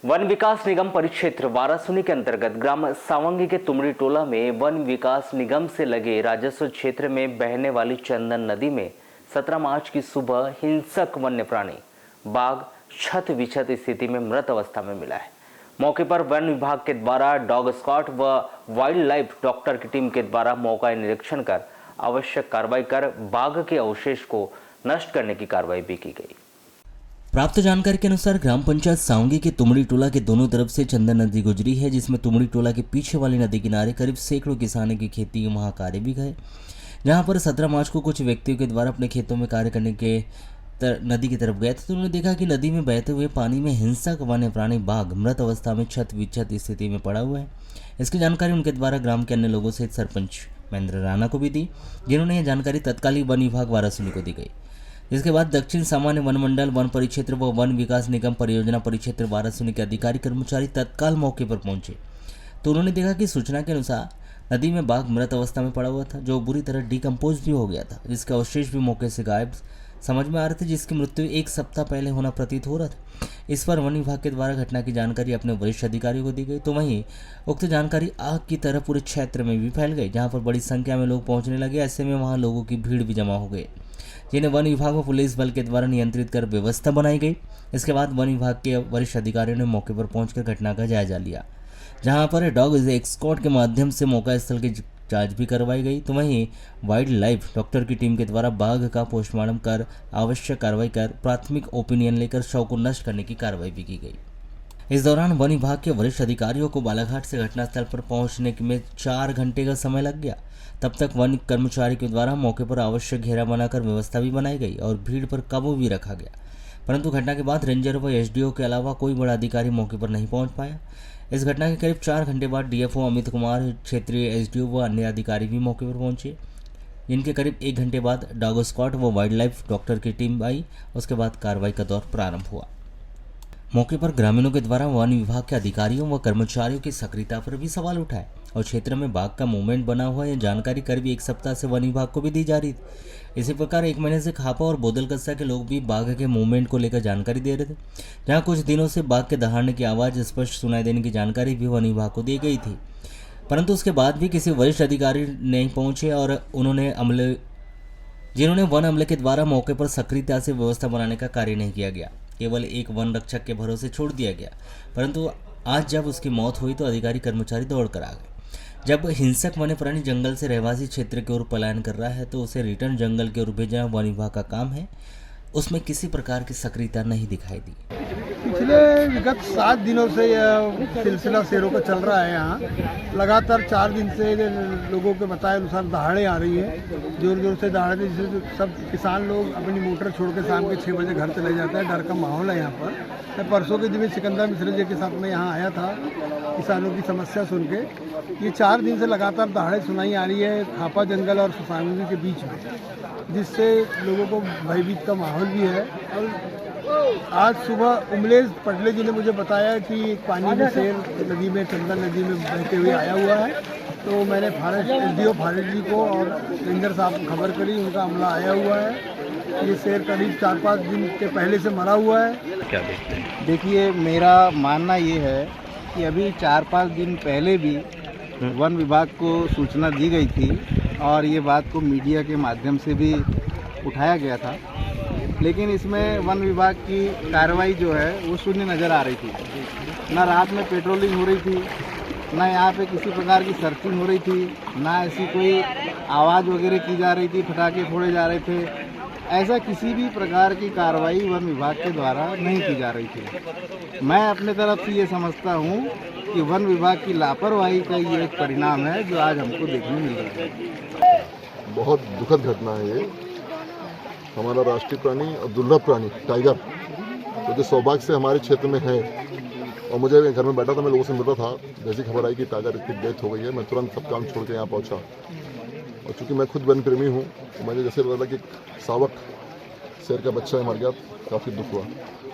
One विकास निगम परिक्षेत्र वारासुनी के अंतर्गत ग्राम सावंगी के तुमड़ी टोला में वन विकास निगम से लगे राजस्व क्षेत्र में बहने वाली चंदन नदी में 17 मार्च की सुबह हिंसक वन्य प्राणी बाघ छत विछत स्थिति में मृत अवस्था में मिला है। मौके पर वन विभाग के द्वारा डॉग स्क्वाड व वाइल्ड लाइफ डॉक्टर की टीम के द्वारा मौका निरीक्षण कर आवश्यक कार्रवाई कर बाघ के अवशेष को नष्ट करने की कार्रवाई भी की गई। प्राप्त जानकारी के अनुसार ग्राम पंचायत सावंगी के तुमड़ी टोला के दोनों तरफ से चंदन नदी गुजरी है, जिसमें तुमड़ी टोला के पीछे वाली नदी किनारे करीब सैकड़ों किसानों की खेती वहां कार्य भी गए। जहां पर 17 मार्च को कुछ व्यक्तियों के द्वारा अपने खेतों में कार्य करने के नदी की तरफ गए थे, तो उन्होंने देखा कि नदी में बहते हुए पानी में हिंसक वन्य प्राणी बाघ मृत अवस्था में छत विछत स्थिति में पड़ा हुआ है। इसकी जानकारी उनके द्वारा ग्राम के अन्य लोगों सहित सरपंच महेंद्र राणा को भी दी, जिन्होंने यह जानकारी तत्कालीन वन विभाग वारासुनी को दी गई। जिसके बाद दक्षिण सामान्य वन मंडल वन परिक्षेत्र व वन विकास निगम परियोजना परिक्षेत्र वारासुनी के अधिकारी कर्मचारी तत्काल मौके पर पहुंचे तो उन्होंने देखा कि सूचना के अनुसार नदी में बाघ मृत अवस्था में पड़ा हुआ था, जो बुरी तरह डिकम्पोज भी हो गया था, जिसके अवशेष भी मौके से गायब समझ में आ रहे थे, जिसकी मृत्यु 1 सप्ताह पहले होना प्रतीत हो रहा था। इस पर वन विभाग के द्वारा घटना की जानकारी अपने वरिष्ठ अधिकारियों को दी गई, तो वहीं उक्त जानकारी आग की तरह पूरे क्षेत्र में भी फैल गई, जहां पर बड़ी संख्या में लोग पहुंचने लगे। ऐसे में वहां लोगों की भीड़ भी जमा हो गई, जिन्हें वन विभाग व पुलिस बल के द्वारा नियंत्रित कर व्यवस्था बनाई गई। इसके बाद वन विभाग के वरिष्ठ अधिकारियों ने मौके पर पहुंचकर घटना का जायजा लिया, जहां पर डॉग स्क्वाड के माध्यम से मौका स्थल की जांच भी करवाई गई, तो वहीं वाइल्ड लाइफ डॉक्टर की टीम के द्वारा बाघ का पोस्टमार्टम कर आवश्यक कार्रवाई कर प्राथमिक ओपिनियन लेकर शव को नष्ट करने की कार्रवाई भी की गई। इस दौरान वन विभाग के वरिष्ठ अधिकारियों को बालाघाट से घटनास्थल पर पहुंचने में 4 घंटे का समय लग गया। तब तक वन कर्मचारी के द्वारा मौके पर आवश्यक घेरा बनाकर व्यवस्था भी बनाई गई और भीड़ पर काबू भी रखा गया, परंतु घटना के बाद रेंजर व एसडीओ के अलावा कोई बड़ा अधिकारी मौके पर नहीं पहुंच पाया। इस घटना के करीब 4 घंटे बाद डीएफओ अमित कुमार, क्षेत्रीय एसडीओ व अन्य अधिकारी भी मौके पर पहुंचे, जिनके करीब 1 घंटे बाद डॉग स्क्वाड व वाइल्ड लाइफ डॉक्टर की टीम आई। उसके बाद कार्रवाई का दौर प्रारंभ हुआ। मौके पर ग्रामीणों के द्वारा वन विभाग के अधिकारियों व कर्मचारियों की सक्रियता पर भी सवाल उठाए और क्षेत्र में बाघ का मूवमेंट बना हुआ है, जानकारी करीब 1 सप्ताह से वन विभाग को भी दी जा रही थी। इसी प्रकार 1 महीने से खापा और बोदल कस्सा के लोग भी बाघ के मूवमेंट को लेकर जानकारी दे रहे थे, जहां कुछ दिनों से बाघ के दहाड़ने की आवाज़ स्पष्ट सुनाई देने की जानकारी भी वन विभाग को दी गई थी, परंतु उसके बाद भी किसी वरिष्ठ अधिकारी नहीं पहुंचे और जिन्होंने वन अमले के द्वारा मौके पर सक्रियता से व्यवस्था बनाने का कार्य नहीं किया गया, केवल एक वन रक्षक के भरोसे छोड़ दिया गया। परंतु आज जब उसकी मौत हुई तो अधिकारी कर्मचारी दौड़ कर आ गए। जब हिंसक वन्य प्राणी जंगल से रहवासी क्षेत्र की ओर पलायन कर रहा है तो उसे रिटर्न जंगल की ओर भेजना वन विभाग का काम है, उसमें किसी प्रकार की सक्रियता नहीं दिखाई दी। पिछले विगत 7 दिनों से यह सिलसिला शेरों का चल रहा है। यहाँ लगातार 4 दिन से लोगों के बताए अनुसार दहाड़े आ रही है, जोर जोर से दहाड़े, जिससे सब किसान लोग अपनी मोटर छोड़ के शाम के 6 बजे घर चले जाते हैं। डर का माहौल है यहाँ पर। मैं परसों के दिन सिकंदर मिश्रा जी के साथ में यहाँ आया था किसानों की समस्या सुन के। ये 4 दिन से लगातार दहाड़े सुनाई आ रही है खापा जंगल और सुसावंगी के बीच में, जिससे लोगों को भयभीत का माहौल भी है। और आज सुबह उमलेश पटले जी ने मुझे बताया कि पानी में शेर नदी में चंदन नदी में बहते हुए आया हुआ है, तो मैंने एसडीओ फारेस्ट जी को और रेंजर साहब को खबर करी, उनका अमला आया हुआ है। ये शेर करीब 4-5 दिन के पहले से मरा हुआ है। क्या देखते हैं? देखिए, मेरा मानना ये है कि अभी 4-5 दिन पहले भी वन विभाग को सूचना दी गई थी और ये बात को मीडिया के माध्यम से भी उठाया गया था, लेकिन इसमें वन विभाग की कार्रवाई जो है वो शून्य नज़र आ रही थी। ना रात में पेट्रोलिंग हो रही थी, ना यहाँ पे किसी प्रकार की सर्चिंग हो रही थी, ना ऐसी कोई आवाज़ वगैरह की जा रही थी, पटाखे फोड़े जा रहे थे। ऐसा किसी भी प्रकार की कार्रवाई वन विभाग के द्वारा नहीं की जा रही थी। मैं अपने तरफ से ये समझता हूँ कि वन विभाग की लापरवाही का ये एक परिणाम है जो आज हमको देखने मिल रहा है। बहुत दुखद घटना है ये। हमारा राष्ट्रीय प्राणी और दुर्लभ प्राणी टाइगर, तो जो सौभाग्य से हमारे क्षेत्र में है, और मुझे घर में बैठा था, मैं लोगों से मिल रहा था, जैसी खबर आई कि टाइगर की डेथ हो गई है, मैं तुरंत सब काम छोड़ के यहाँ पहुँचा। और चूँकि मैं खुद वन प्रेमी हूँ, तो मुझे जैसे लगा कि सावक शेर का बच्चा मर गया, काफ़ी दुख हुआ।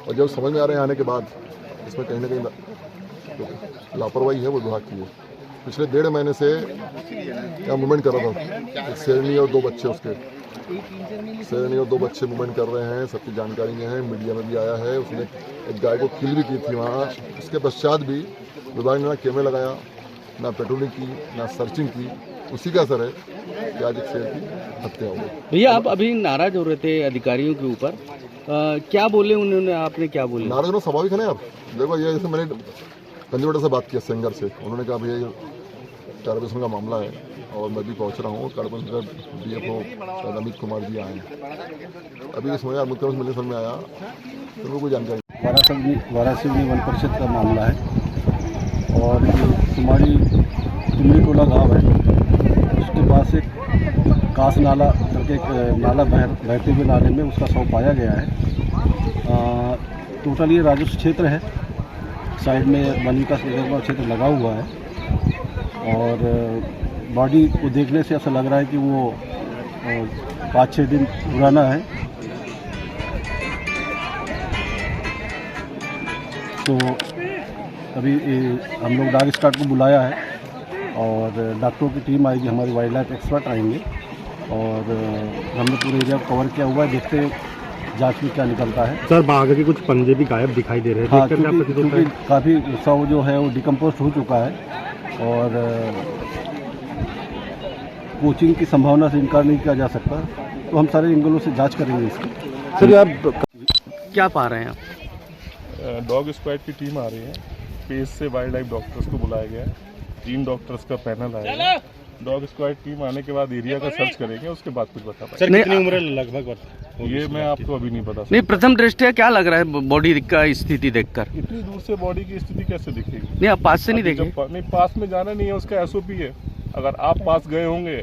और जब समझ में आ रहे हैं आने के बाद, इसमें कहीं ना कहीं लापरवाही है वो विभाग की है। पिछले 1.5 महीने से क्या मूवमेंट कर रहा था, एक शेरनी और 2 बच्चे उसके, शेरनी और 2 बच्चे मूवमेंट कर रहे हैं, सबकी जानकारी में है, मीडिया में भी आया है। उसने एक गाय को किल भी की थी वहाँ। उसके पश्चात भी विभाग ने ना कैमरे लगाया, ना पेट्रोलिंग की, ना सर्चिंग की। उसी का असर है कि आज एक शेर की हत्या हो गई। भैया आप अभी नाराज हो रहे थे अधिकारियों के ऊपर, क्या बोले उन्होंने, आपने क्या बोले? नाराज होना स्वाभाविक है ना। आप देखो, ये जैसे मैंने कंजूमर से बात किया, सेंगर से, उन्होंने कहा भैया ये टेररिज्म का मामला है और मैं भी पहुंच रहा हूँ। कारपोरेशन का DFO अमित कुमार जी आए हैं। अभी इस महीने मुख्यमंत्री मिलने समझ में आया तो उनको कोई जानकारी। वाराणसी वन परिषद का मामला है और हमारी तुमड़ी टोला गाँव है, उसके पास एक कास नाला करके एक नाला बहते हुए नाले में उसका शव पाया गया है। टोटल ये राजस्व क्षेत्र है, साइड में वन विकास निगम का क्षेत्र लगा हुआ है और बॉडी को देखने से ऐसा लग रहा है कि वो 5-6 दिन पुराना है। तो अभी हम लोग डॉग स्क्वाड को बुलाया है और डॉक्टरों की टीम आएगी, हमारी वाइल्ड लाइफ एक्सपर्ट आएंगे और हमने पूरे एरिया को कवर किया हुआ है। देखते हैं जांच में क्या निकलता है। सर, बाघ के कुछ पंजे भी गायब दिखाई दे रहे हैं। हाँ, क्योंकि काफ़ी शव जो है वो डिकम्पोस्ट हो चुका है और कोचिंग की संभावना से इनकार नहीं किया जा सकता। तो हम सारे एंगलों से जांच करेंगे इसकी। सर आप क्या पा रहे हैं आप? डॉग स्क्वाड की टीम आ रही है, पेश से वाइल्ड लाइफ डॉक्टर्स को बुलाया गया है, 3 डॉक्टर्स का पैनल आएगा। डॉग स्क्वाड टीम आने के बाद एरिया का सर्च करेंगे, उसके बाद कुछ बता पाएंगे। सर, कितनी उम्र लगभग? ये मैं आपको अभी नहीं बता सकता। नहीं, प्रथम दृष्टया क्या लग रहा है बॉडी का स्थिति देखकर? इतनी दूर से बॉडी की स्थिति कैसे दिखेगी? नहीं, आप पास से नहीं देखे? नहीं, पास में जाना नहीं है, उसका SOP है। अगर आप पास गए होंगे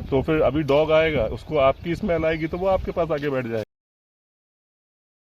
तो फिर अभी डॉग आएगा, उसको आपकी स्मेल आएगी तो वो आपके पास आके बैठ जाएगा।